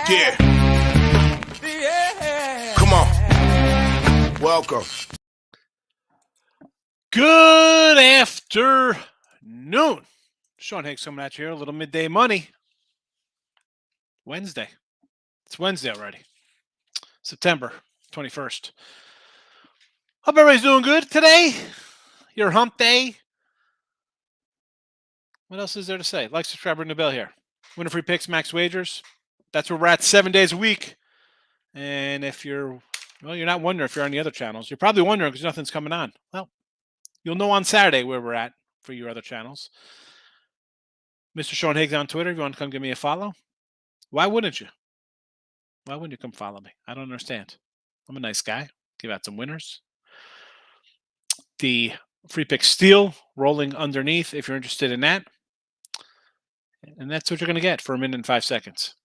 Yeah. Come on. Welcome. Good afternoon. Sean Higgs coming at you here. A little midday money. Wednesday. It's Wednesday already. September 21st. Hope everybody's doing good today. Your hump day. What else is there to say? Like, subscribe, ring the bell here. Winner free picks, max wagers. That's where we're at 7 days a week. And if you're not wondering if you're on the other channels. You're probably wondering because nothing's coming on. Well, you'll know on Saturday where we're at for your other channels. Mr. Sean Higgs on Twitter. If you want to come give me a follow, why wouldn't you? Why wouldn't you come follow me? I don't understand. I'm a nice guy. Give out some winners. The free pick steal rolling underneath if you're interested in that. And that's what you're going to get for 1 minute and 5 seconds.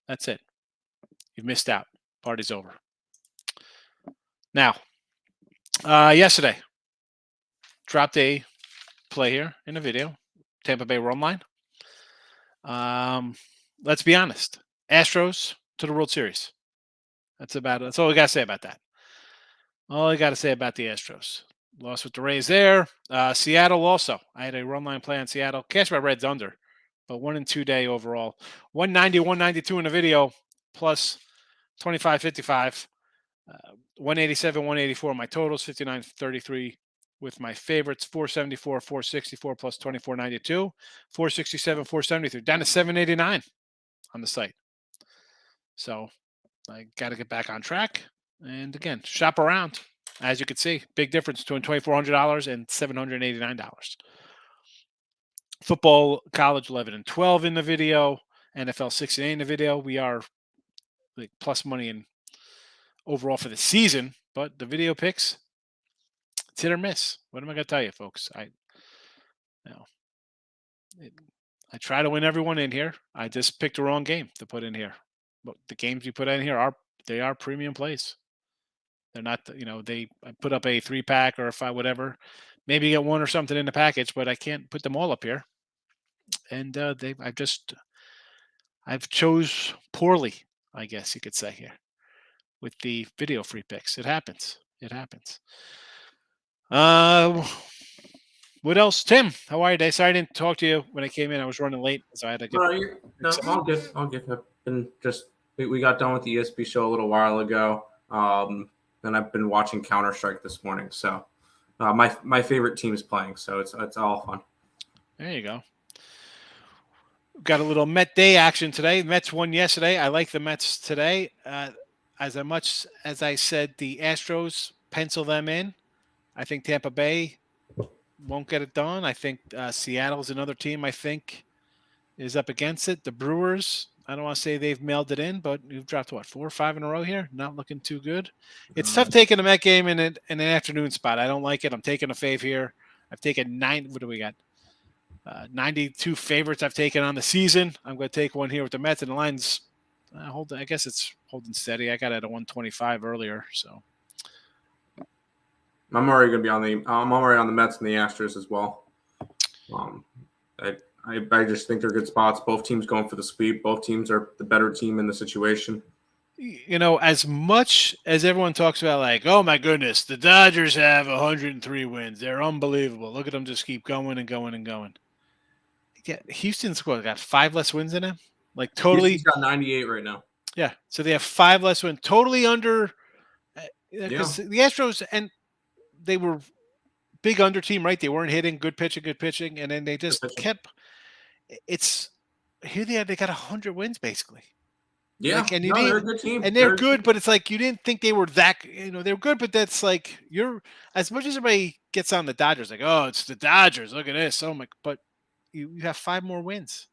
That's it. You've missed out. Party's over. Now, yesterday, dropped a play here in a video. Tampa Bay run line. Let's be honest. Astros to the World Series. That's all we got to say about that. All I got to say about the Astros. Lost with the Rays there. Seattle also. I had a run line play on Seattle. Cash my Reds under, but 1 and 2 day overall. 190, 192 in the video, plus 25, 55. 187, 184. My totals, 59, 33 with my favorites. 474, 464 plus 24.92. 467, 473. Down to 789 on the site. So I got to get back on track. And again, shop around. As you can see, big difference between $2,400 and $789. Football, college 11 and 12 in the video. NFL 6 and 8 in the video. We are like plus money in overall for the season, but the video picks, it's hit or miss. What am I going to tell you, folks? I try to win everyone in here. I just picked the wrong game to put in here. But the games we put in here are premium plays. They're not, I put up a 3-pack or a 5, whatever. Maybe get one or something in the package, but I can't put them all up here. And I've chose poorly, I guess you could say here, with the video free picks. It happens. What else? Tim, how are you today? Sorry I didn't talk to you when I came in. I was running late, so I had to get... No, all good. I've been we got done with the ESP show a little while ago. And I've been watching Counter-Strike this morning. So my favorite team is playing, so it's all fun. There you go. Got a little Met Day action today. The Mets won yesterday. I like the Mets today. As much as I said the Astros, pencil them in. I think Tampa Bay won't get it done. I think Seattle's another team I think is up against it. The Brewers, I don't want to say they've mailed it in, but you've dropped, 4 or 5 in a row here? Not looking too good. It's tough taking a Met game in an afternoon spot. I don't like it. I'm taking a fave here. I've taken 9. What do we got? 92 favorites I've taken on the season. I'm going to take one here with the Mets, and the line's I guess it's holding steady. I got it at 125 earlier, so. I'm already going to be I'm already on the Mets and the Astros as well. I just think they're good spots. Both teams going for the sweep. Both teams are the better team in the situation. As much as everyone talks about, like, oh my goodness, the Dodgers have 103 wins. They're unbelievable. Look at them just keep going and going and going. Yeah, Houston's got 5 less wins than them. Like totally. Houston's got 98 right now. Yeah, so they have 5 less wins. Totally under. Because the Astros, and they were big under team, right? They weren't hitting good pitching, and then they just kept. It's here they got 100 wins basically. Yeah, and they're a good team, and they're good, but it's like you didn't think they were that. They're good, but that's like as much as everybody gets on the Dodgers, like, oh, it's the Dodgers. Look at this. Oh my, but you have 5 more wins,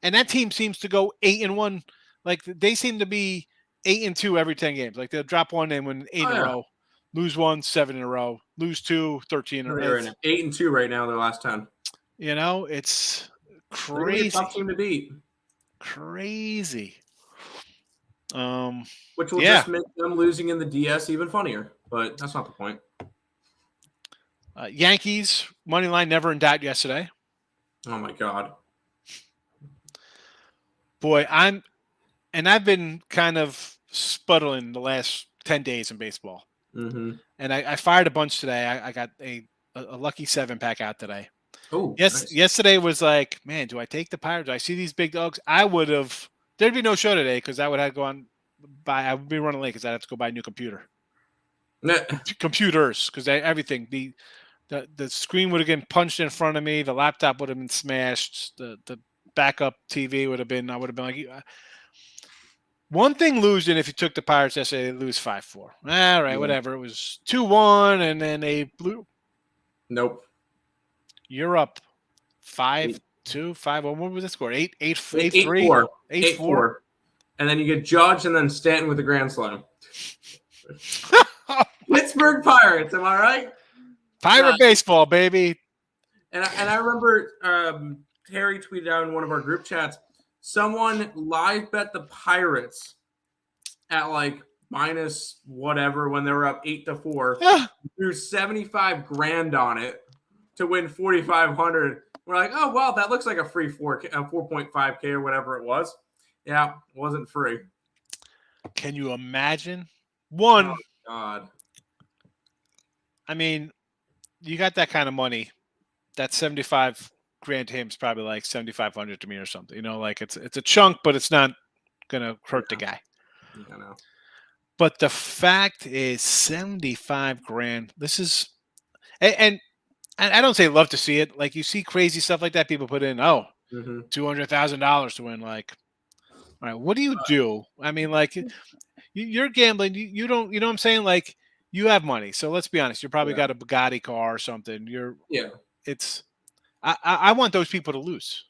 and that team seems to go 8-1. Like they seem to be 8-2 every 10 games. Like they'll drop one and win 8 in a row, lose 1, 7 in a row, lose 2, 13 in a row. 8-2 right now. Their last 10. It's crazy. Tough team to beat. Crazy. Which will just make them losing in the DS even funnier, but that's not the point. Yankees money line never in doubt yesterday. Oh my God! Boy, I've been kind of sputtling the last 10 days in baseball. Mm-hmm. And I fired a bunch today. I got a lucky 7-pack out today. Oh, Yes, nice. yesterday was like, man, do I take the Pirates? Do I see these big dogs? I would have. There'd be no show today because I would have to go on buy. I would be running late because I'd have to go buy a new computer. Computers, because everything the screen would have been punched in front of me. The laptop would have been smashed. The backup TV would have been. I would have been like, one thing losing if you took the Pirates yesterday, they lose 5-4. All right, Yeah. whatever. It was 2-1, and then they blew. Nope. You're up 5-2, 5-1. What was the score? 8-3, 8-4. 8-4. And then you get Judge and then Stanton with a grand slam. Pittsburgh Pirates, am I right? Pirate baseball, baby. And I remember Harry tweeted out in one of our group chats, someone live bet the Pirates at like minus whatever when they were up 8-4. Threw 75 grand on it to win 4,500. We're like, oh well, that looks like a free 4.5K or whatever it was. Yeah, it wasn't free. Can you imagine? Oh, God. I mean, you got that kind of money. That 75 grand to him is probably like 7,500 to me or something. You know, like it's a chunk, but it's not gonna hurt the guy. I know. But the fact is 75 grand. This is and I don't say love to see it. Like you see crazy stuff like that, people put in, $200,000 to win. Like, all right, what do you do? I mean, like you're gambling. You don't. You know what I'm saying? Like you have money, so let's be honest. You probably got a Bugatti car or something. It's. I want those people to lose.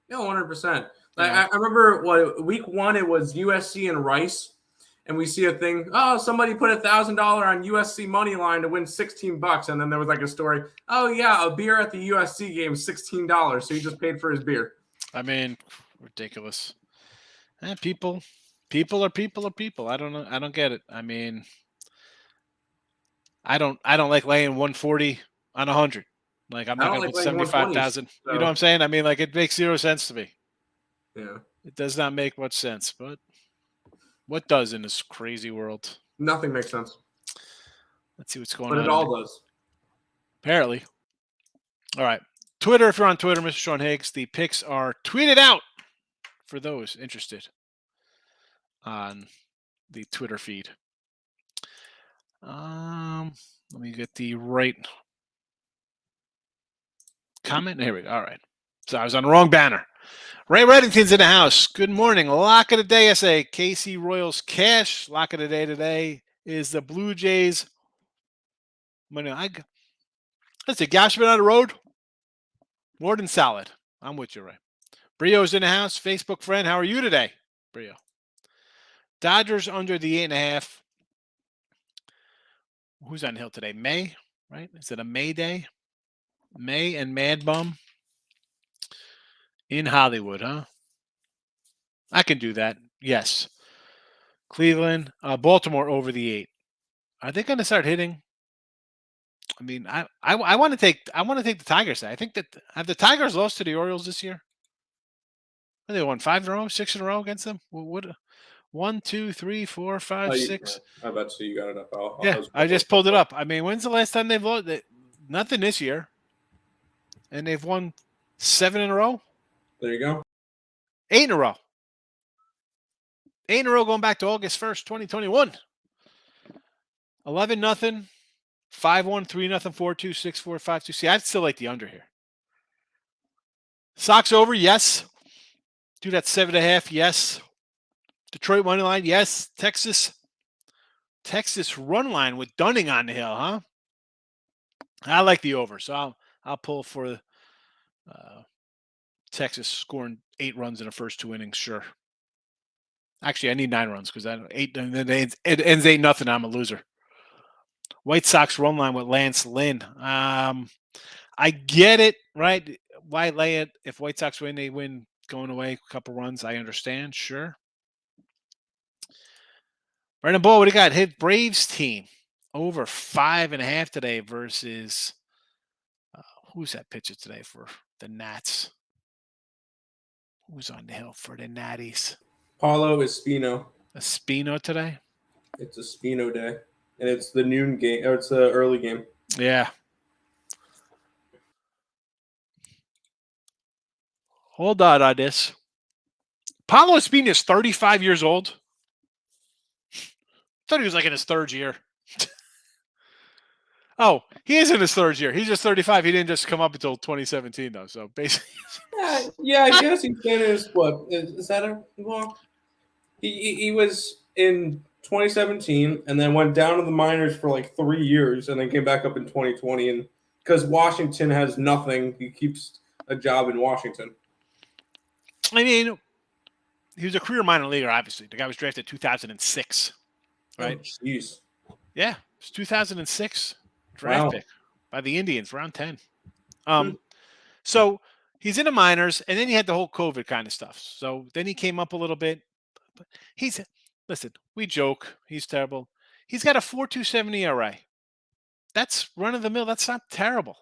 Yeah, 100%. I remember week 1 it was USC and Rice. And we see a thing, somebody put $1,000 on USC money line to win $16. And then there was like a story, oh yeah, a beer at the USC game, $16. So he just paid for his beer. I mean, ridiculous. People are people. I don't know. I don't get it. I mean, I don't like laying 140 on 100. Like I'm not going to put 75,000. So. You know what I'm saying? I mean, like it makes zero sense to me. Yeah. It does not make much sense, but what does in this crazy world? Nothing makes sense. Let's see what's going on. But it all does. Apparently. All right. Twitter, if you're on Twitter, Mr. Sean Higgs, the picks are tweeted out for those interested on the Twitter feed. Let me get the right comment. Here we go. All right. So I was on the wrong banner. Ray Reddington's in the house. Good morning. Lock of the day, I say. KC Royals cash. Lock of the day today is the Blue Jays. Let's see. Gashman on the road. More than solid. I'm with you, Ray. Brio's in the house. Facebook friend. How are you today, Brio? Dodgers under the 8.5. Who's on the hill today? May, right? Is it a May day? May and Mad Bum in Hollywood, huh? I can do that. Yes. Cleveland, Baltimore over the 8. Are they going to start hitting? I mean, I want to take the Tigers. I think that have the Tigers lost to the Orioles this year? They won 5 in a row, 6 in a row against them. What? 1, 2, 3, 4, 5, 6. I bet so. You got it up. Yeah, I just pulled it up. I mean, when's the last time they've lost? Nothing this year, and they've won 7 in a row. There you go. 8 in a row. 8 in a row going back to August 1st, 2021. 11-0, 5-1, 3-0, 4-2, 6-4, 5-2. See, I'd still like the under here. Sox over, yes. Do that 7.5, yes. Detroit money line, yes. Texas run line with Dunning on the hill, huh? I like the over, so I'll pull for Texas scoring 8 runs in the first 2 innings. Sure. Actually, I need 9 runs because it ends 8-0. I'm a loser. White Sox run line with Lance Lynn. I get it, right? Why lay it? If White Sox win, they win going away a couple runs. I understand, sure. Brandon Ball, what do you got? Hit Braves team over 5.5 today versus who's that pitcher today for the Nats? Who's on the hill for the Natties? Paulo Espino. Espino today? It's a Spino day, and it's the noon game, or it's the early game. Yeah. Hold on this. Paulo Espino is 35 years old. I thought he was like in his third year. Oh, he is in his third year. He's just 35. He didn't just come up until 2017, though. So basically, Yeah, I guess he finished. What is that? Well, he was in 2017 and then went down to the minors for like 3 years and then came back up in 2020. And because Washington has nothing, he keeps a job in Washington. I mean, he was a career minor leaguer. Obviously, the guy was drafted 2006, right? Oh, jeez. Yeah, it was 2006 draft Wow. pick by the Indians, round 10. So he's in the minors, and then he had the whole COVID kind of stuff. So then he came up a little bit. Listen, we joke. He's terrible. He's got a 4.27 ERA. That's run of the mill. That's not terrible,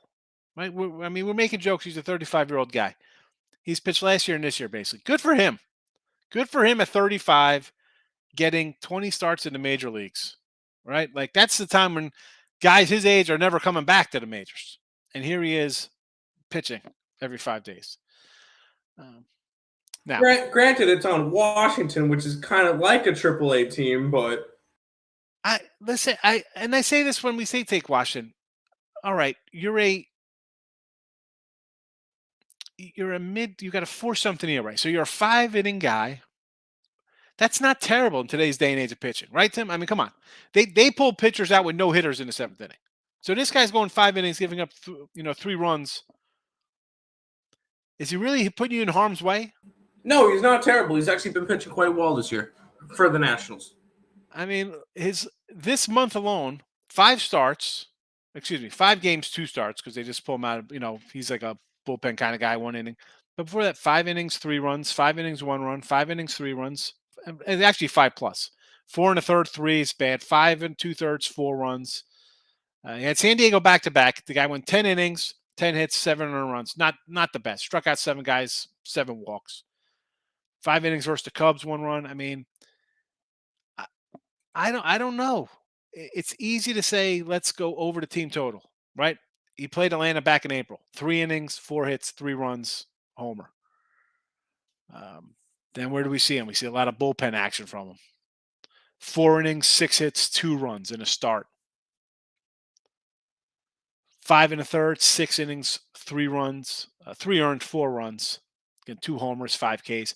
right? We're making jokes. He's a 35-year-old guy. He's pitched last year and this year, basically. Good for him. Good for him at 35, getting 20 starts in the major leagues, right? Like, that's the time when guys his age are never coming back to the majors. And here he is pitching every 5 days. Now, Granted, it's on Washington, which is kind of like a AAA team, but I say this when we say take Washington. All right, you got a 4-something ERA, so you're a 5-inning guy. That's not terrible in today's day and age of pitching, right, Tim? I mean, come on. They pull pitchers out with no hitters in the 7th inning. So this guy's going 5 innings, giving up 3 runs. Is he really putting you in harm's way? no, he's not terrible. He's actually been pitching quite well this year for the Nationals. I mean, this month alone, 5 games, 2 starts, because they just pull him out of, he's like a bullpen kind of guy, 1 inning. But before that, 5 innings, 3 runs, 5 innings, 1 run, 5 innings, 3 runs, and actually 5 plus. 4 1/3, 3 is bad. 5 2/3, 4 runs. He had San Diego back to back. The guy went 10 innings, 10 hits, 7 earned runs. Not the best. Struck out 7 guys, 7 walks. 5 innings versus the Cubs, 1 run. I mean, I don't know. It's easy to say let's go over the team total, right? He played Atlanta back in April. 3 innings, 4 hits, 3 runs, homer. Then where do we see him? We see a lot of bullpen action from him. 4 innings, 6 hits, 2 runs in a start. 5 1/3, 6 innings, 3 runs, 3 earned, 4 runs. Again, 2 homers, 5 Ks.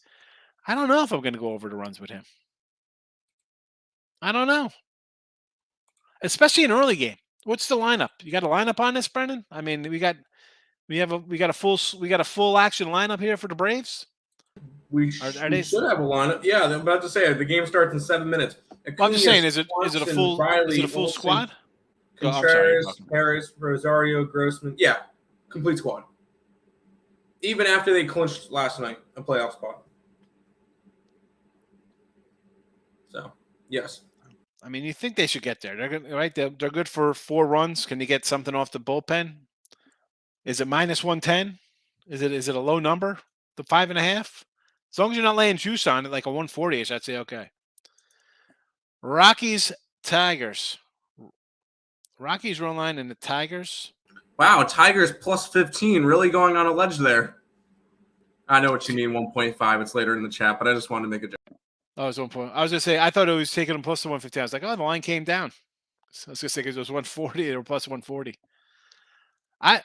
I don't know if I'm going to go over the runs with him. I don't know. Especially in early game. What's the lineup? You got a lineup on this, Brendan? I mean, we got a full action lineup here for the Braves. We should have a lineup. Yeah, I'm about to say the game starts in 7 minutes. I'm just saying, is it a full squad? Contreras, Harris, Rosario, Grossman. Yeah, complete squad. Even after they clinched last night, a playoff spot. So, yes. I mean, you think they should get there. They're good, right? They're good for 4 runs. Can you get something off the bullpen? Is it -110? Is it a low number? The 5.5? As long as you're not laying juice on it, like a 140ish, I'd say okay. Rockies, Tigers. Rockies run line and the Tigers. Wow, Tigers +15, really going on a ledge there. I know what you mean, 1.5. It's later in the chat, but I just wanted to make a joke. Oh, it's 1 point. I was going to say, I thought it was taking them plus the 150. I was like, oh, the line came down. So I was going to say, because it was 140 or plus 140. I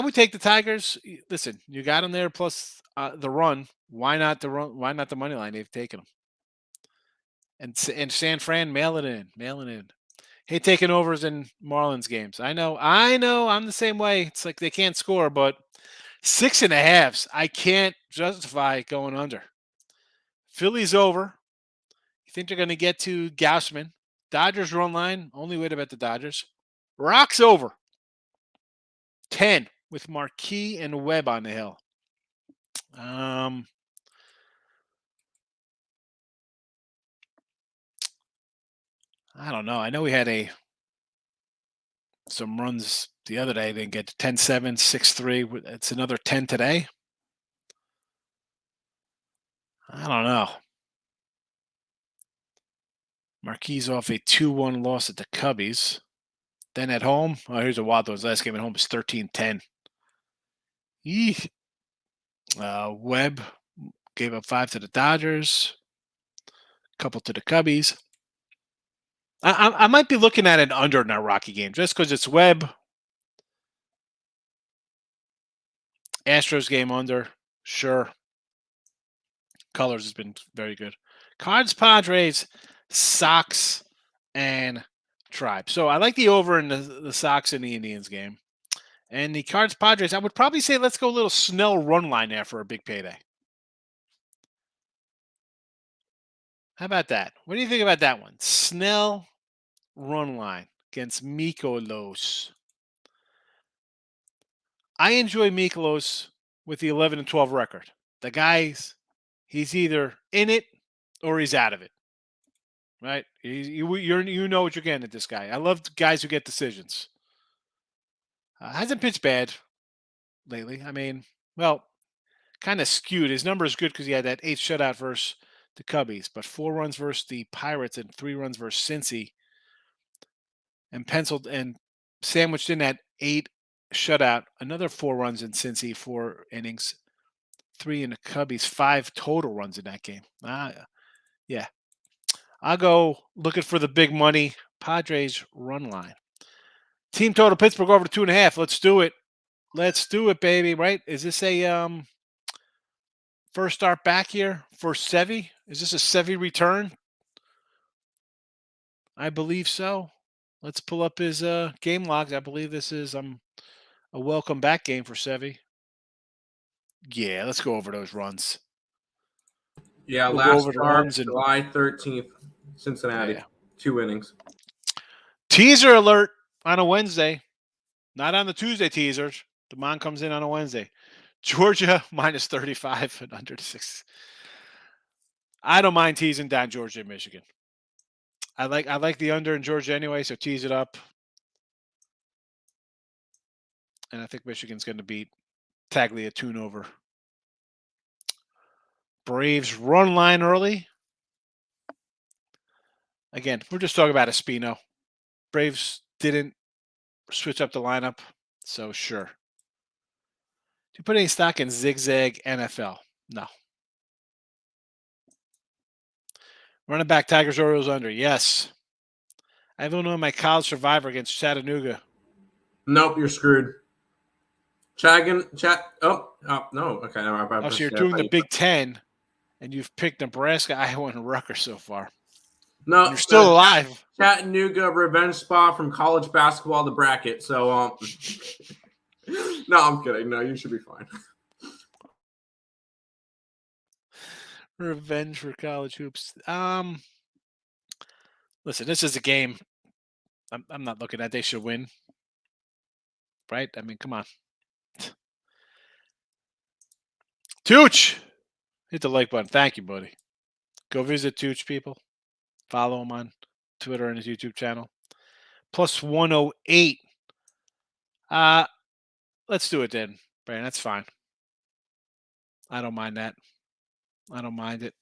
would take the Tigers. Listen, you got them there plus the run. Why not the run? Why not the money line? They've taken them. And San Fran, mail it in. Hey, taking overs in Marlins games. I know. I'm the same way. It's like they can't score, but 6.5s, I can't justify going under. Phillies over. You think they're going to get to Gausman? Dodgers run line. Only way to bet the Dodgers. Rocks over. 10 with Marquis and Webb on the hill. I don't know. I know we had some runs the other day. They get 10-7, 6-3. It's another 10 today. I don't know. Marquis off a 2-1 loss at the Cubbies. Then at home, here's a wild one. His last game at home is 13-10. Eek. Webb gave up 5 to the Dodgers, a couple to the Cubbies. I might be looking at an under in that Rocky game just because it's Webb. Astros game under, sure. Colors has been very good. Cards, Padres, Sox, and Tribe. So I like the over in the Sox and the Indians game. And the Cards, Padres, I would probably say let's go a little Snell run line there for a big payday. How about that? What do you think about that one? Snell run line against Mikolos. I enjoy Mikolos with the 11-12 record. The guy's, he's either in it or he's out of it. Right? You know what you're getting at this guy. I love guys who get decisions. Hasn't pitched bad lately. I mean, well, kind of skewed. His number is good because he had that 8 shutout versus the Cubbies, but 4 runs versus the Pirates and 3 runs versus Cincy, and penciled and sandwiched in that 8 shutout, another 4 runs in Cincy, 4 innings, 3 in the Cubbies, 5 total runs in that game. Yeah. I'll go looking for the big money Padres run line. Team total Pittsburgh over to 2.5. Let's do it. Let's do it, baby. Right? Is this a first start back here for Sevy? Is this a Sevy return? I believe so. Let's pull up his game logs. I believe this is a welcome back game for Sevy. Yeah, let's go over those runs. Yeah, We'll last go over the start, runs and July 13th, Cincinnati. Yeah. 2 innings. Teaser alert on a Wednesday. Not on the Tuesday teasers. DeMond comes in on a Wednesday. Georgia minus 35 and under 6. I don't mind teasing down Georgia and Michigan. I like the under in Georgia anyway, so tease it up. And I think Michigan's going to beat Taglia tune over. Braves run line early. Again, we're just talking about Espino. Braves didn't switch up the lineup, so sure. Do you put any stock in zigzag NFL? No. Running back Tigers Orioles under. Yes. I have Illinois in my college survivor against Chattanooga. Nope, you're screwed. Oh, no. Okay. Oh, so you're doing the Big Ten, and you've picked Nebraska, Iowa, and Rutgers so far. No, you're still alive. Chattanooga revenge spot from college basketball, the bracket. So, no, I'm kidding. No, you should be fine. Revenge for college hoops. Listen, this is a game I'm not looking at. They should win. Right? I mean, come on. Tooch! Hit the like button. Thank you, buddy. Go visit Tooch, people. Follow him on Twitter and his YouTube channel. Plus 108. Let's do it then, Brandon. That's fine. I don't mind that. I don't mind it.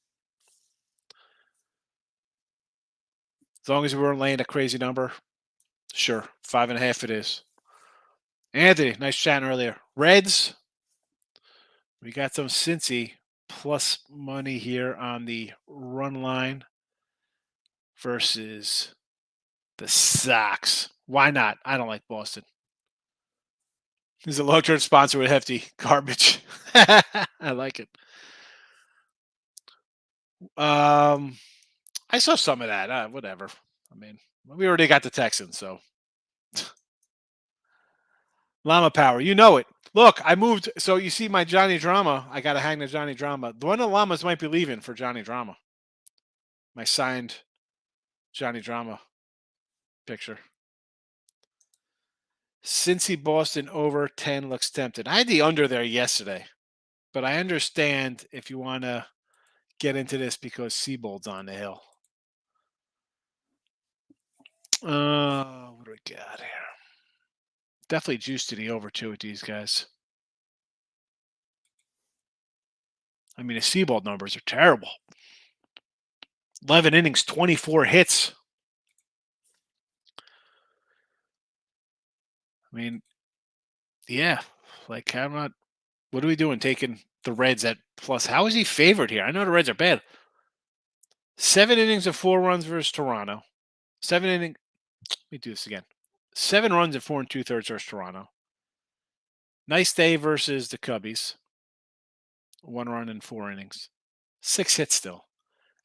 As long as we weren't laying a crazy number, sure. 5.5 it is. Anthony, nice chatting earlier. Reds. We got some Cincy plus money here on the run line versus the Sox. Why not? I don't like Boston. He's a long-term sponsor with hefty garbage. I like it. I saw some of that. Whatever. I mean, we already got the Texans, so. Llama Power, you know it. Look, I moved. So you see my Johnny Drama. I got to hang the Johnny Drama. One of the llamas might be leaving for Johnny Drama. My signed Johnny Drama picture. Cincy Boston over 10 looks tempting. I had the under there yesterday, but I understand if you want to get into this because Seabold's on the hill. What do we got here? Definitely juice to the over two with these guys. I mean, his Seabold numbers are terrible. 11 innings, 24 hits. I mean, yeah, like I'm not. What are we doing taking the Reds at plus? How is he favored here? I know the Reds are bad. 7 innings of 4 runs versus Toronto. 7 innings. Let me do this again. 7 runs and 4 2/3 versus Toronto. Nice day versus the Cubbies. 1 run in 4 innings. 6 hits still.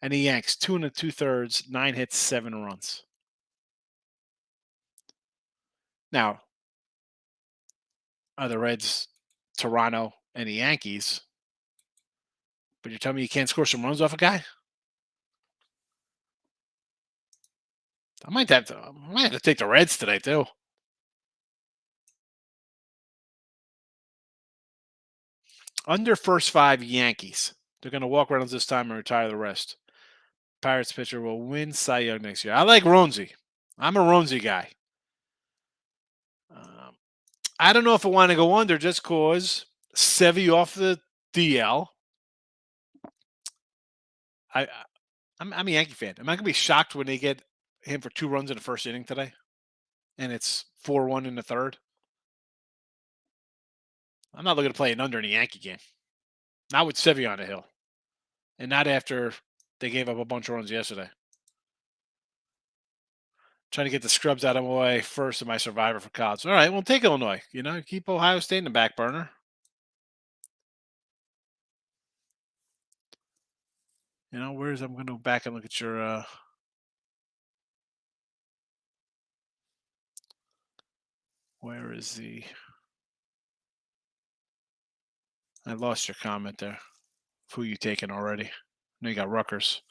And the Yanks, 2 2/3, 9 hits, 7 runs. Now, are the Reds, Toronto, and the Yankees? But you're telling me you can't score some runs off a guy? I might have to take the Reds today too. Under first 5 Yankees. They're going to walk Reynolds this time and retire the rest. Pirates pitcher will win Cy Young next year. I like Ronzi. I'm a Ronzi guy. I don't know if I want to go under just cause Sevy off the DL. I'm a Yankee fan. Am I going to be shocked when they get him for 2 runs in the first inning today? And it's 4-1 in the third? I'm not looking to play an under in a Yankee game. Not with Sevy on the hill. And not after they gave up a bunch of runs yesterday. Trying to get the scrubs out of my way first in my survivor for college. All right, we'll take Illinois. Keep Ohio State in the back burner. I'm going to go back and look at your where is the I lost your comment there. Who you taking already? I know you got Rutgers.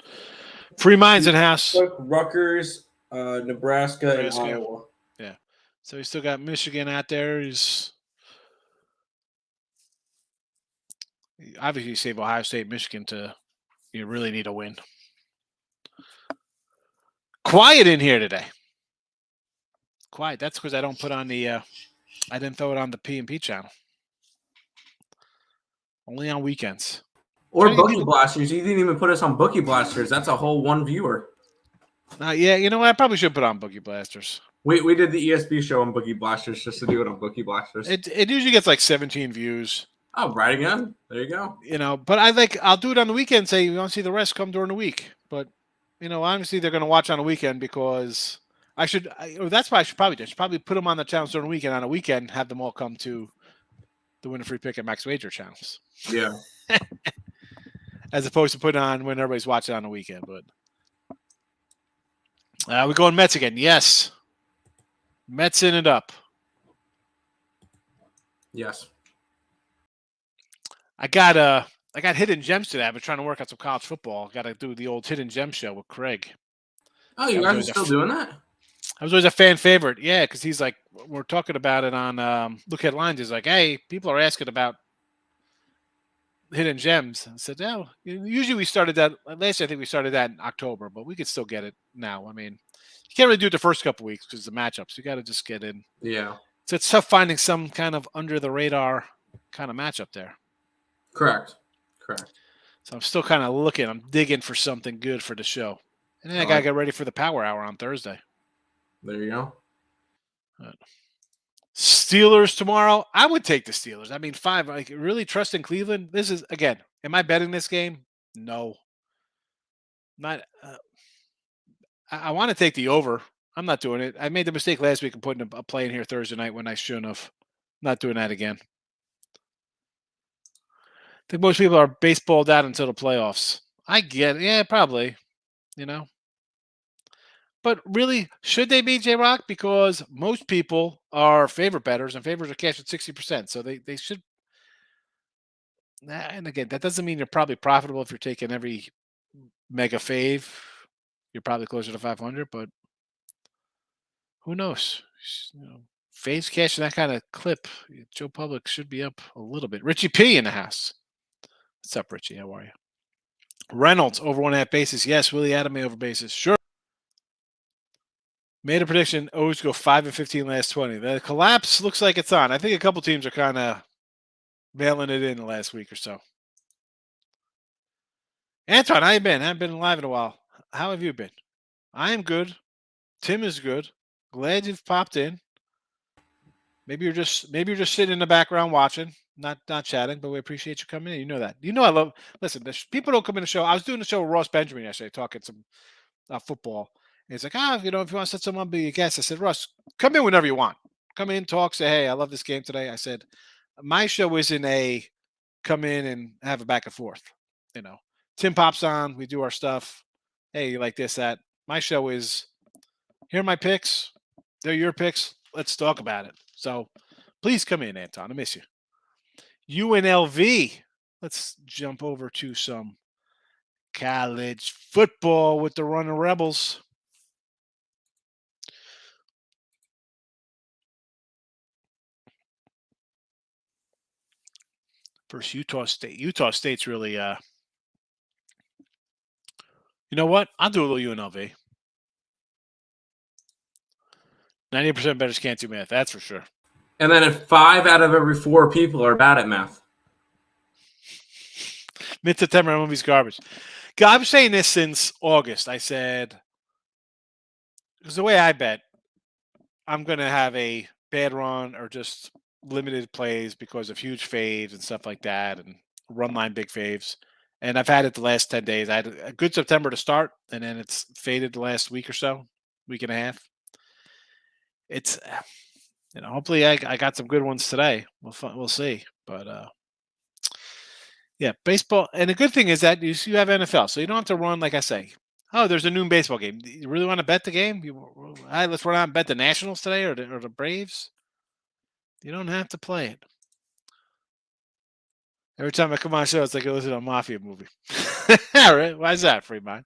Free minds in house. Rutgers, Nebraska, and Iowa. Yeah. So he's still got Michigan out there. He's obviously save Ohio State, Michigan you really need a win. Quiet in here today. Quiet. That's because I don't put on the I didn't throw it on the P&P channel. Only on weekends. Or Bookie Blasters. You didn't even put us on Bookie Blasters. That's a whole 1 viewer. Yeah, you know what? I probably should put on Bookie Blasters. We did the ESB show on Bookie Blasters just to do it on Bookie Blasters. It usually gets like 17 views. Oh, right again. There you go. But I'll do it on the weekend. Say you want to see the rest come during the week. But honestly, they're going to watch on the weekend because that's what I should probably do. I should probably put them on the channels during the weekend. On a weekend, have them all come to the Win a Free Pick and Max Wager channels. Yeah. As opposed to putting on when everybody's watching on the weekend. But we're going Mets again. Yes. Mets in it up. Yes. I got hidden gems today. I've been trying to work on some college football. Got to do the old hidden gem show with Craig. Oh, you guys are still doing that? I was always a fan favorite. Yeah, because he's like, we're talking about it on Look Headlines. He's like, hey, people are asking about hidden gems. I said, no. Usually we started that last year. I think we started that in October, but we could still get it now. I mean, you can't really do it the first couple weeks because the matchups. You got to just get in. Yeah. So it's tough finding some kind of under the radar kind of matchup there. Correct. So I'm still kind of looking. I'm digging for something good for the show. And then I got to get ready for the Power Hour on Thursday. There you go. Steelers tomorrow. I would take the Steelers. I mean, 5. Like, really trust in Cleveland. This is, again, am I betting this game? No. Not. I want to take the over. I'm not doing it. I made the mistake last week of putting a play in here Thursday night when I shouldn't have. Not doing that again. I think most people are baseballed out until the playoffs. I get it. Yeah, probably. But really, should they be J-Rock? Because most people are favorite bettors, and favorites are cashed at 60%. So they should. And again, that doesn't mean you're probably profitable if you're taking every mega fave. You're probably closer to 500, but who knows? Faves cashing that kind of clip. Joe Public should be up a little bit. Richie P in the house. What's up, Richie? How are you? Reynolds over 1.5 bases. Yes. Willie Adame over bases. Sure. Made a prediction. O's go 5-15 last 20. The collapse looks like it's on. I think a couple teams are kind of mailing it in the last week or so. Anton, how you been? I haven't been live in a while. How have you been? I am good. Tim is good. Glad you've popped in. Maybe you're just sitting in the background watching, not chatting, but we appreciate you coming in. You know that. You know I love. Listen, people don't come in the show. I was doing the show with Ross Benjamin yesterday, talking some football. And he's like, if you want to set someone up, be a guest. I said, Russ, come in whenever you want. Come in, talk, say, hey, I love this game today. I said, my show isn't a come in and have a back and forth. Tim pops on, we do our stuff. Hey, you like this, that. My show is here are my picks. They're your picks. Let's talk about it. So please come in, Anton. I miss you. UNLV. Let's jump over to some college football with the Running Rebels. First, Utah State. Utah State's really, you know what? I'll do a little UNLV. 90% bettors can't do math. That's for sure. And then if 5 out of every 4 people are bad at math. Mid-September movie's garbage. I'm saying this since August. I said, because the way I bet, I'm going to have a bad run or just limited plays because of huge faves and stuff like that and run line big faves. And I've had it the last 10 days. I had a good September to start, and then it's faded the last week or so, week and a half. It's, hopefully I got some good ones today. We'll see. But, yeah, baseball. And the good thing is that you have NFL, so you don't have to run, like I say. Oh, there's a noon baseball game. You really want to bet the game? Let's run out and bet the Nationals today or the Braves. You don't have to play it. Every time I come on the show, it's like I listen to a mafia movie. All right. Why is that, free mind?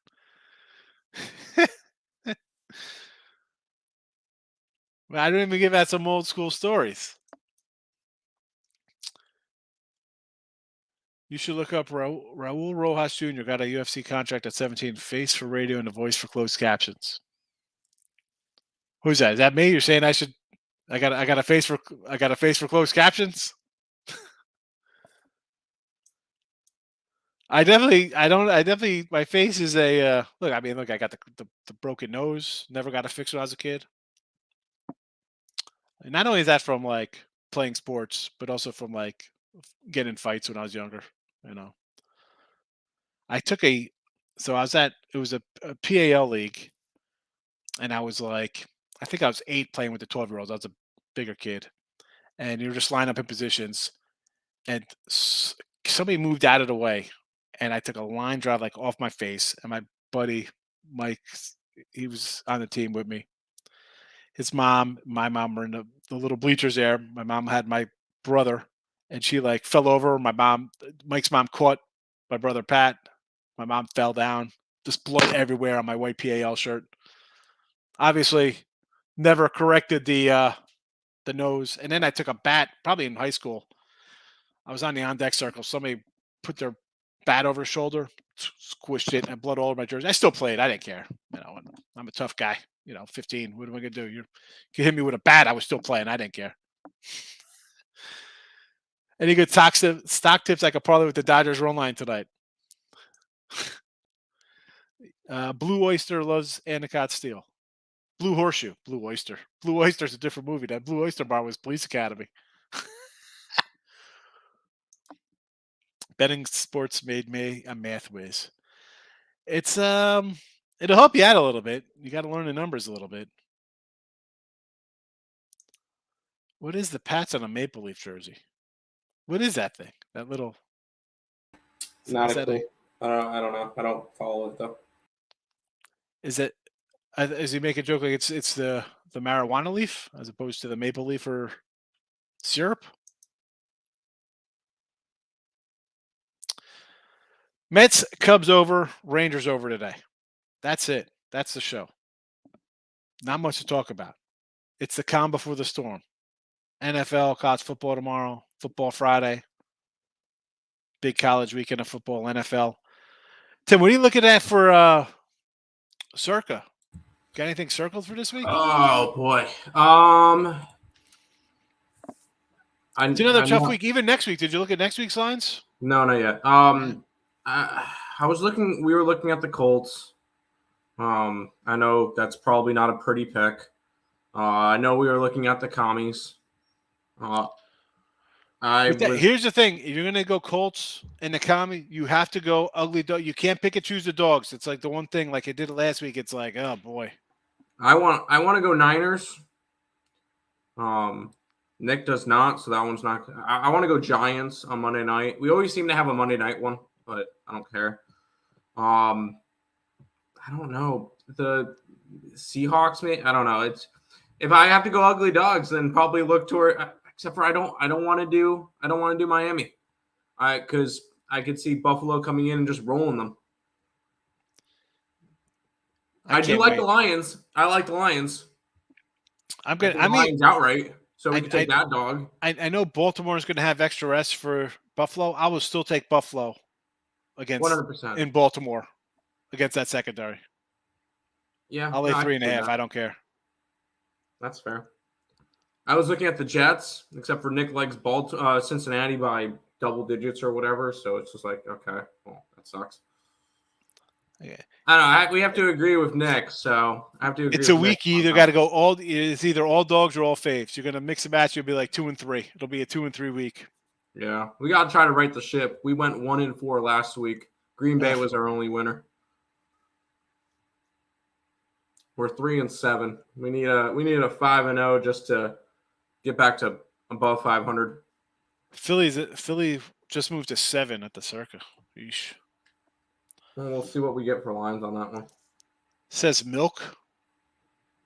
I don't even give out some old school stories. You should look up Raul Rojas Jr. got a UFC contract at 17, face for radio and a voice for closed captions. Who's that? Is that me? You're saying I should? I got a face for closed captions. I definitely my face is a look. I mean, look, I got the broken nose. Never got it fixed when I was a kid. And not only is that from like playing sports, but also from like getting fights when I was younger. I took it was a PAL league, and I was like, I think I was 8 playing with the 12-year-olds. I was a bigger kid, and you're just lined up in positions, and somebody moved out of the way, and I took a line drive like off my face, and my buddy Mike, he was on the team with me. His mom, my mom were in the little bleachers there. My mom had my brother, and she like fell over. Mike's mom caught my brother Pat. My mom fell down. Just blood everywhere on my white PAL shirt. Obviously, never corrected the nose. And then I took a bat, probably in high school. I was on the on-deck circle. Somebody put their bat over his shoulder, squished it, and blood all over my jersey. I still played. I didn't care. I'm a tough guy. 15. What am I going to do? You hit me with a bat. I was still playing. I didn't care. Any good stock tips I could parlay with the Dodgers run line tonight? Blue Oyster loves Endicott Steel. Blue Horseshoe. Blue Oyster. Blue Oyster's a different movie. That Blue Oyster bar was Police Academy. Betting sports made me a math whiz. It's it'll help you out a little bit. You got to learn the numbers a little bit. What is the Pats on a Maple Leaf jersey? What is that thing? That little. Not a clue. I don't know. I don't follow it though. Is it? Is he make a joke like it's the marijuana leaf as opposed to the maple leaf or syrup? Mets, Cubs over, Rangers over today. That's it. That's the show. Not much to talk about. It's the calm before the storm. NFL, college football tomorrow, football Friday, big college weekend of football, NFL. Tim, what are you looking at for Circa? Got anything circled for this week? Oh boy. It's another tough week. Even next week. Did you look at next week's lines? No, not yet. I was looking. We were looking at the Colts. I know that's probably not a pretty pick. I know we were looking at the Commies. Uh, I was. Here's the thing: if you're gonna go Colts in the commie, you have to go ugly dog. You can't pick and choose the dogs. It's like the one thing, like I did it last week. It's like, oh boy. I want to go Niners. Nick does not, so that one's not. I want to go Giants on Monday night. We always seem to have a Monday night one, but I don't care. I don't know the Seahawks. I don't know. It's if I have to go ugly dogs, then probably look toward. Except for I don't want to do Miami. Because I could see Buffalo coming in and just rolling them. I do like the Lions. I like the Lions. I'm gonna. I mean, Lions outright. So we can take that dog. I know Baltimore is going to have extra rest for Buffalo. I will still take Buffalo against 100% in Baltimore against that secondary. Yeah, I'll lay 3.5. I don't care. That's fair. I was looking at the Jets, except for Nick likes Cincinnati by double digits or whatever. So it's just like, okay, well, that sucks. Yeah. I don't know. We have to agree with Nick, so I have to agree. It's a week. You either got to go it's either all dogs or all faves. You're gonna mix and match. You'll be like 2-3. It'll be a 2-3 week. Yeah, we got to try to right the ship. We went 1-4 last week. Green Bay was our only winner. We're 3-7. We need a 5-0 just to get back to above 500. Philly just moved to 7 at the Circa. Yeesh. And we'll see what we get for lines on that one. Says milk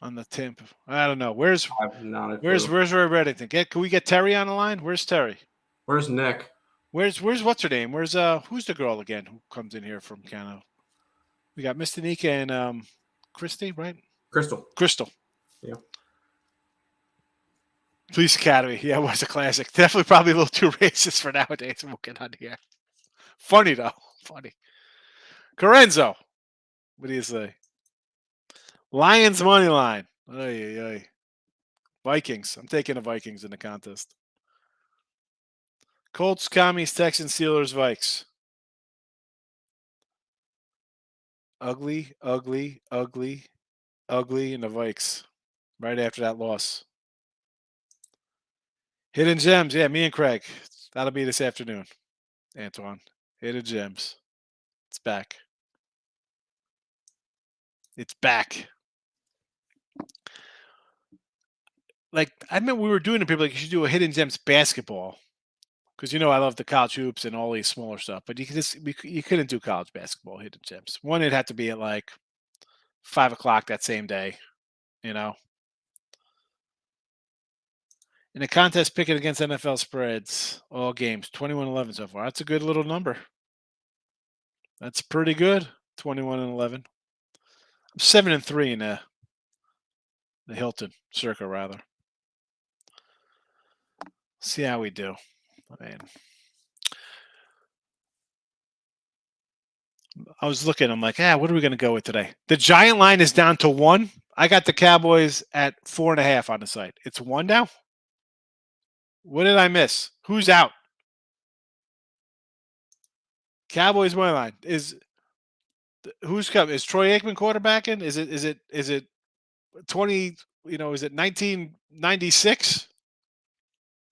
on the temp. I don't know. Where's Ray Reddington? Can we get Terry on the line? Where's Terry? Where's Nick? Where's what's her name? Where's who's the girl again who comes in here from Canada? We got Mr. Nika and Christy, right? Crystal. Yeah. Police Academy. Yeah, it was a classic. Definitely probably a little too racist for nowadays. We'll get on here. Funny though. Funny. Corenzo. What do you say? Lions money line. Oy. Vikings. I'm taking the Vikings in the contest. Colts, Commies, Texans, Steelers, Vikes. Ugly, in the Vikes. Right after that loss. Hidden Gems. Yeah, me and Craig. That'll be this afternoon, Antoine. Hidden Gems. It's back. It's back. Like, I meant we were doing it, people like, you should do a Hidden Gems basketball. Because, you know, I love the college hoops and all these smaller stuff. But you couldn't do college basketball Hidden Gems. One, it had to be at like 5 o'clock that same day, you know. In a contest picking against NFL spreads, all games, 21-11 so far. That's a good little number. That's pretty good, 21-11. I'm 7-3 in the Hilton Circa, rather. See how we do. I mean, I was looking. I'm like, what are we going to go with today? The Giant line is down to 1. I got the Cowboys at 4.5 on the site. It's 1 now. What did I miss? Who's out? Cowboys money line who's coming? Is Troy Aikman quarterbacking? Is it 20? You know, is it 1996?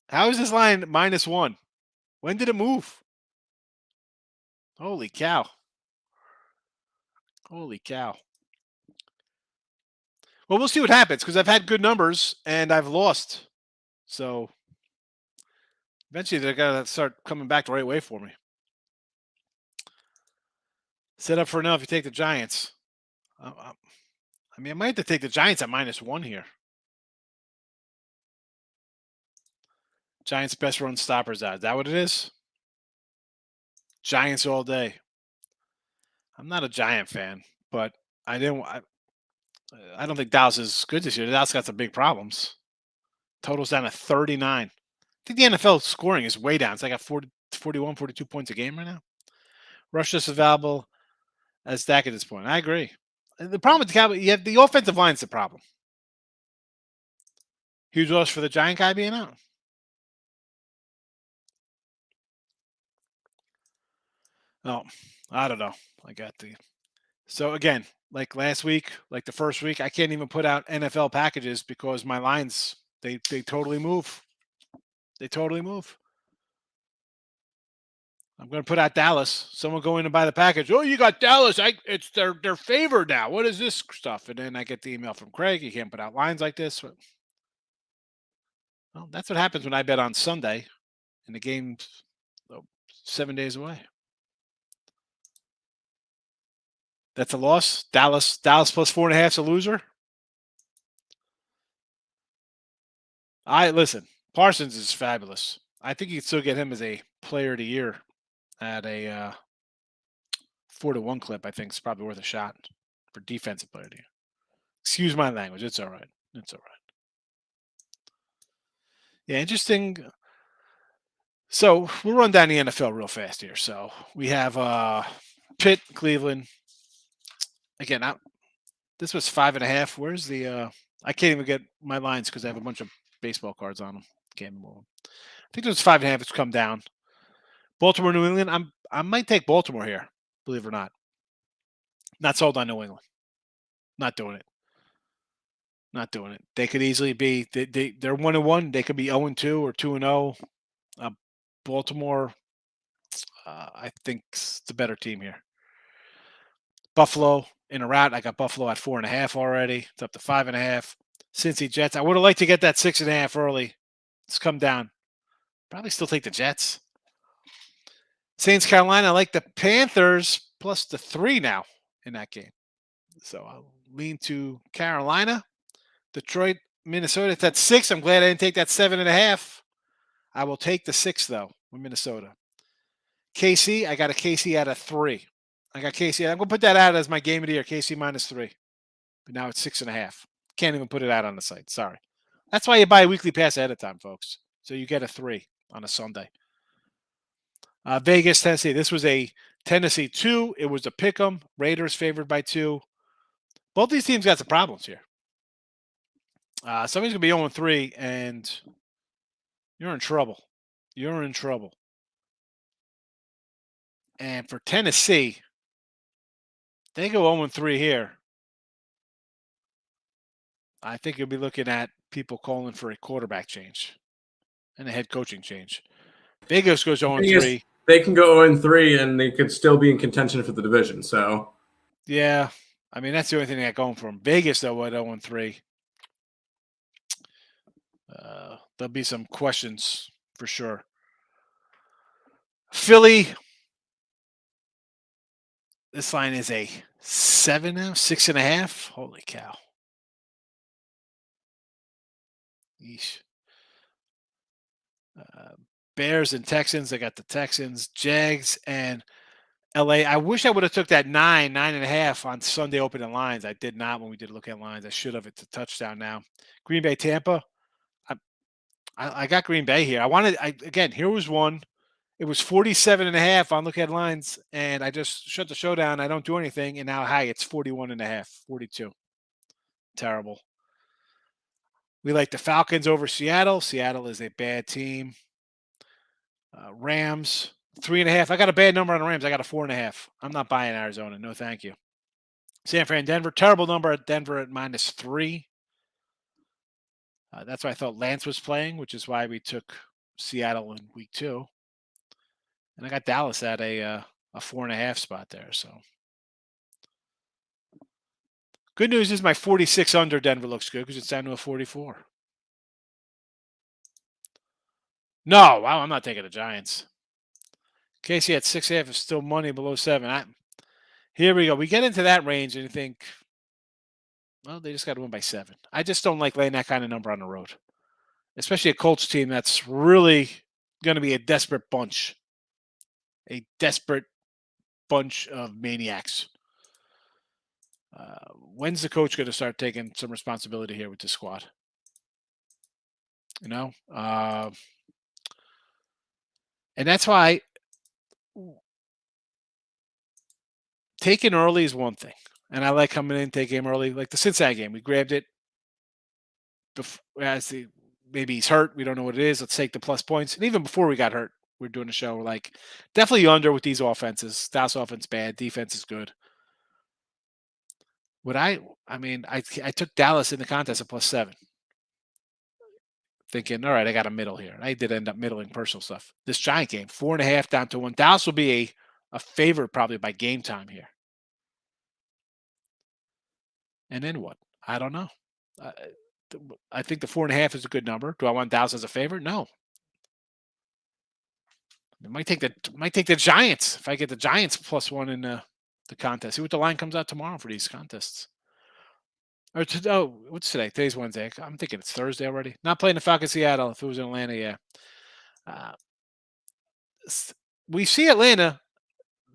How is this line -1? When did it move? Holy cow! Holy cow! Well, we'll see what happens because I've had good numbers and I've lost. So eventually they're gonna start coming back the right way for me. Set up for enough. You take the Giants. I mean, I might have to take the Giants at -1 here. Giants best run stoppers out. Is that what it is? Giants all day. I'm not a Giant fan, but I don't think Dallas is good this year. Dallas got some big problems. Total's down to 39. I think the NFL scoring is way down. It's like at 40, 41, 42 points a game right now. Rush is available as Dak at this point. I agree. The problem with the Cowboys, you have the offensive line's the problem. Huge loss for the Giant guy being out. Oh, I don't know. I got the So again, like last week, like the first week, I can't even put out NFL packages because my lines they totally move. They totally move. I'm going to put out Dallas. Someone go in and buy the package. Oh, you got Dallas. It's their favor now. What is this stuff? And then I get the email from Craig. You can't put out lines like this. Well, that's what happens when I bet on Sunday, and the game's 7 days away. That's a loss. Dallas plus 4.5 is a loser. Listen. Parsons is fabulous. I think you can still get him as a player of the year at a 4-1 clip. I think is probably worth a shot for defensive player of the year. Excuse my language. It's all right. It's all right. Yeah, interesting. So we'll run down the NFL real fast here. So we have Pitt, Cleveland. Again, this was 5.5. Where's the? I can't even get my lines because I have a bunch of baseball cards on them. Can't move them. I think it was 5.5. It's come down. Baltimore, New England. I might take Baltimore here. Believe it or not. Not sold on New England. Not doing it. Not doing it. They could easily be. They're 1-1. They could be 0-2 or 2-0. Baltimore, I think, is the better team here. Buffalo in a route. I got Buffalo at 4.5 already. It's up to 5.5. Cincy Jets. I would have liked to get that 6.5 early. It's come down. Probably still take the Jets. Saints, Carolina. I like the Panthers plus the 3 now in that game. So I'll lean to Carolina. Detroit, Minnesota. It's at 6. I'm glad I didn't take that 7.5. I will take the 6 though with Minnesota. KC, I got a KC at a 3. I got KC. I'm gonna put that out as my game of the year. KC -3, but now it's 6.5. Can't even put it out on the site. Sorry. That's why you buy a weekly pass ahead of time, folks. So you get a 3 on a Sunday. Vegas, Tennessee. This was a Tennessee 2. It was a pick 'em. Raiders favored by 2. Both these teams got some problems here. Somebody's gonna be 0-3, and you're in trouble. You're in trouble. And for Tennessee, they go 0-3 here. I think you'll be looking at people calling for a quarterback change and a head coaching change. Vegas goes 0-3. They can go 0-3 and they could still be in contention for the division. So, yeah, I mean that's the only thing they got going for them. Vegas though at 0-3. There'll be some questions for sure. Philly. This line is a 7 now, 6.5. Holy cow. Yeesh. Bears and Texans. I got the Texans, Jags, and LA. I wish I would have took that 9.5 on Sunday opening lines. I did not when we did look at lines. I should have. It's a touchdown now. Green Bay, Tampa. I got Green Bay here. Here was one. It was 47.5 on look at lines, and I just shut the show down. I don't do anything, and now it's 41.5, 42. Terrible. We like the Falcons over Seattle. Seattle is a bad team. Rams, 3.5. I got a bad number on the Rams. I got a 4.5. I'm not buying Arizona. No, thank you. San Fran, Denver. Terrible number at Denver at -3. That's why I thought Lance was playing, which is why we took Seattle in week 2. And I got Dallas at a 4.5 spot there. So good news is my 46 under Denver looks good because it's down to a 44. No, wow, I'm not taking the Giants. Casey at 6.5 is still money below 7. Here we go. We get into that range and you think, well, they just got to win by 7. I just don't like laying that kind of number on the road, especially a Colts team that's really going to be a desperate bunch. A desperate bunch of maniacs. When's the coach going to start taking some responsibility here with the squad? You know? And that's why taking early is one thing. And I like coming in, taking him early. Like the Cincinnati game, we grabbed it. Maybe he's hurt. We don't know what it is. Let's take the plus points. And even before we got hurt, we're doing a show. Like, definitely under with these offenses. Dallas offense bad, defense is good. I took Dallas in the contest at +7, thinking, all right, I got a middle here. And I did end up middling personal stuff. This Giant game, 4.5 down to 1. Dallas will be a favorite probably by game time here. And then what? I don't know. I think the 4.5 is a good number. Do I want Dallas as a favorite? No. It might take the Giants if I get the Giants +1 in the contest. See what the line comes out tomorrow for these contests. Or what's today? Today's Wednesday. I'm thinking it's Thursday already. Not playing the Falcons Seattle. If it was in Atlanta, yeah. We see Atlanta.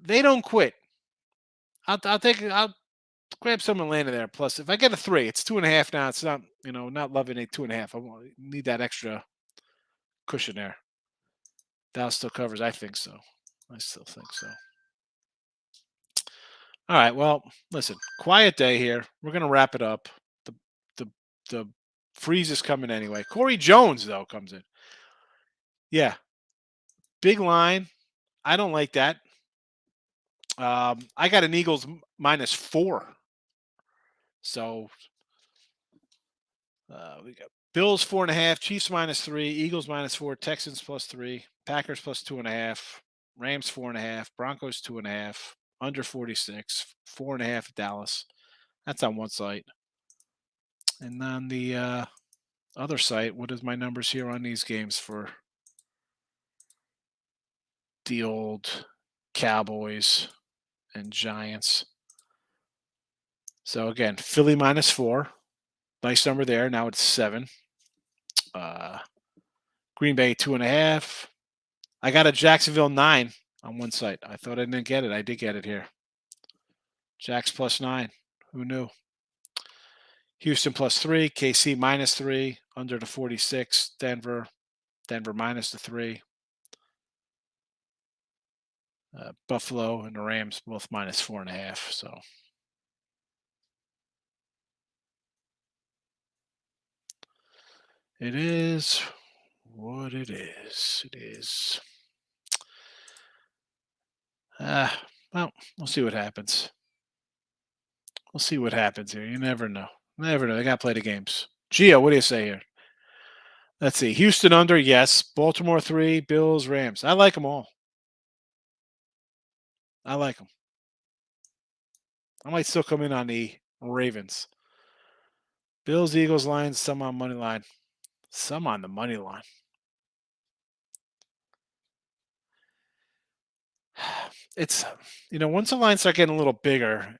They don't quit. I'll grab some Atlanta there. Plus, if I get a 3, it's 2.5 now. It's not, not loving a 2.5. I need that extra cushion there. Dallas still covers. I think so. I still think so. All right. Well, listen. Quiet day here. We're gonna wrap it up. The freeze is coming anyway. Corey Jones though comes in. Yeah. Big line. I don't like that. I got an Eagles -4. So we got Bills 4.5, Chiefs -3, Eagles -4, Texans +3, Packers +2.5, Rams 4.5, Broncos 2.5, under 46, 4.5 Dallas. That's on one site. And on the other site, what is my numbers here on these games for the old Cowboys and Giants? So again, Philly -4. Nice number there. Now it's 7. Green Bay 2.5. I got a Jacksonville 9 on one site. I thought I didn't get it. I did get it here. Jacks +9. Who knew? Houston +3. KC -3. Under the 46. Denver -3. Buffalo and the Rams both -4.5. So it is what it is. It is. Well, we'll see what happens. We'll see what happens here. You never know. Never know. They got to play the games. Gio, what do you say here? Let's see. Houston under, yes. Baltimore 3, Bills, Rams. I like them all. I like them. I might still come in on the Ravens. Bills, Eagles, Lions, some on money line. Some on the money line. It's, once the lines start getting a little bigger,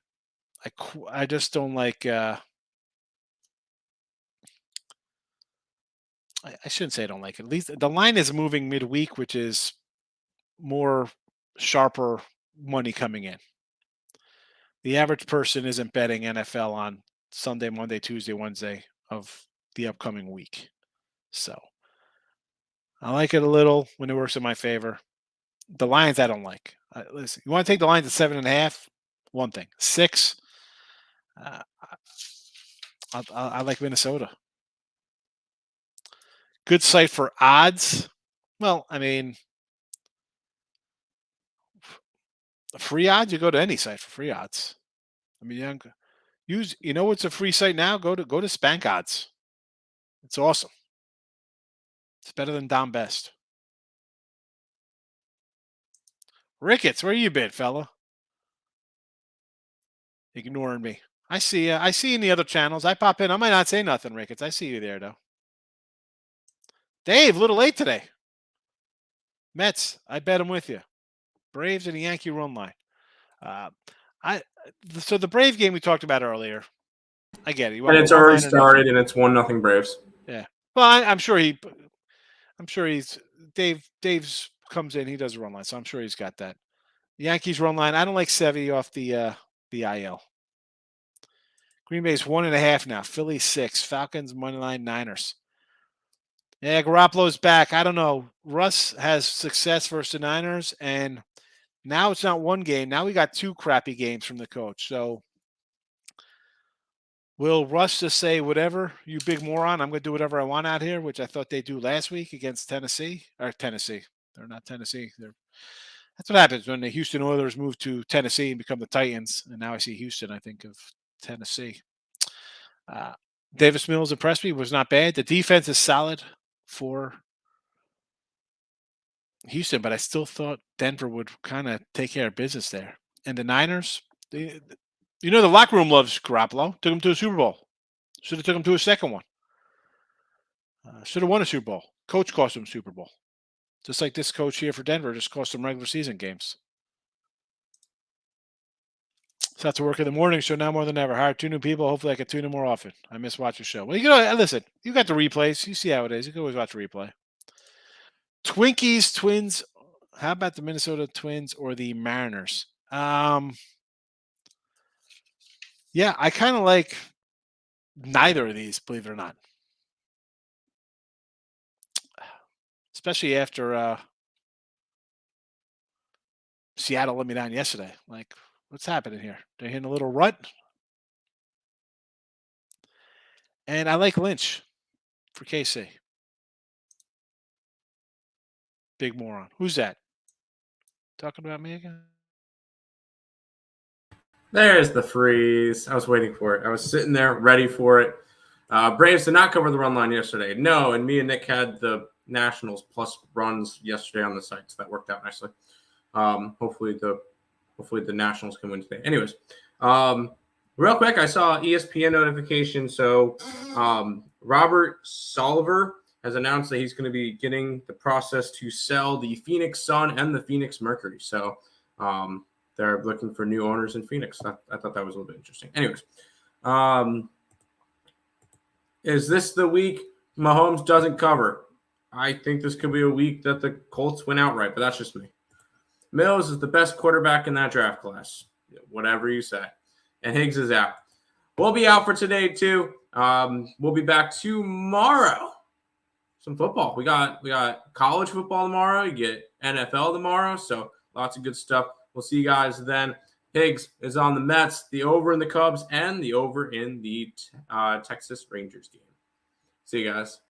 I just don't like. I shouldn't say I don't like it. At least the line is moving midweek, which is more sharper money coming in. The average person isn't betting NFL on Sunday, Monday, Tuesday, Wednesday of the upcoming week. So I like it a little when it works in my favor. The Lions I don't like. Listen, you want to take the Lions at 7.5? One thing. 6. I like Minnesota. Good site for odds. Well, free odds. You go to any site for free odds. What's a free site now? Go to Spank Odds. It's awesome. It's better than Dom Best. Ricketts, where you been, fella? Ignoring me. I see you in the other channels. I pop in. I might not say nothing, Ricketts. I see you there, though. Dave, a little late today. Mets, I bet I'm with you. Braves and the Yankee run line. So the Brave game we talked about earlier. I get it. And it's already started, and it's 1-0 Braves. Yeah. Well, I'm sure he's Dave's comes in. He does a run line, so I'm sure he's got that. The Yankees run line. I don't like Sevy off the IL. Green Bay's 1.5 now. Philly 6. Falcons money line. Niners. Yeah, Garoppolo's back. I don't know. Russ has success versus the Niners, and now it's not one game. Now we got 2 crappy games from the coach. So will Russ just say, whatever, you big moron, I'm going to do whatever I want out here, which I thought they'd do last week against Tennessee. They're not Tennessee. That's what happens when the Houston Oilers move to Tennessee and become the Titans. And now I see Houston, I think of Tennessee. Davis Mills impressed me, was not bad. The defense is solid for Houston, but I still thought Denver would kind of take care of business there. And the Niners, the locker room loves Garoppolo. Took him to a Super Bowl. Should have took him to a second one. Should have won a Super Bowl. Coach cost him a Super Bowl. Just like this coach here for Denver just cost him regular season games. So that's a work in the morning show now more than ever. Hire 2 new people. Hopefully I can tune in more often. I miss watching the show. Well, listen, you got the replays. You see how it is. You can always watch a replay. Twinkies, Twins. How about the Minnesota Twins or the Mariners? Yeah, I kind of like neither of these, believe it or not. Especially after Seattle let me down yesterday. Like, what's happening here? They're hitting a little rut. And I like Lynch for KC. Big moron. Who's that? Talking about me again? There's the freeze. I was waiting for it. I was sitting there ready for it. Braves did not cover the run line yesterday. No, and me and Nick had the Nationals plus runs yesterday on the site, so that worked out nicely. Hopefully the Nationals can win today. Anyways, real quick, I saw ESPN notification. So Robert Solver has announced that he's going to be getting the process to sell the Phoenix Sun and the Phoenix Mercury. So they're looking for new owners in Phoenix. I thought that was a little bit interesting. Anyways, is this the week Mahomes doesn't cover? I think this could be a week that the Colts win outright, but that's just me. Mills is the best quarterback in that draft class. Whatever you say. And Higgs is out. We'll be out for today, too. We'll be back tomorrow. Some football. We got college football tomorrow. You get NFL tomorrow. So lots of good stuff. We'll see you guys then. Higgs is on the Mets, the over in the Cubs, and the over in the Texas Rangers game. See you guys.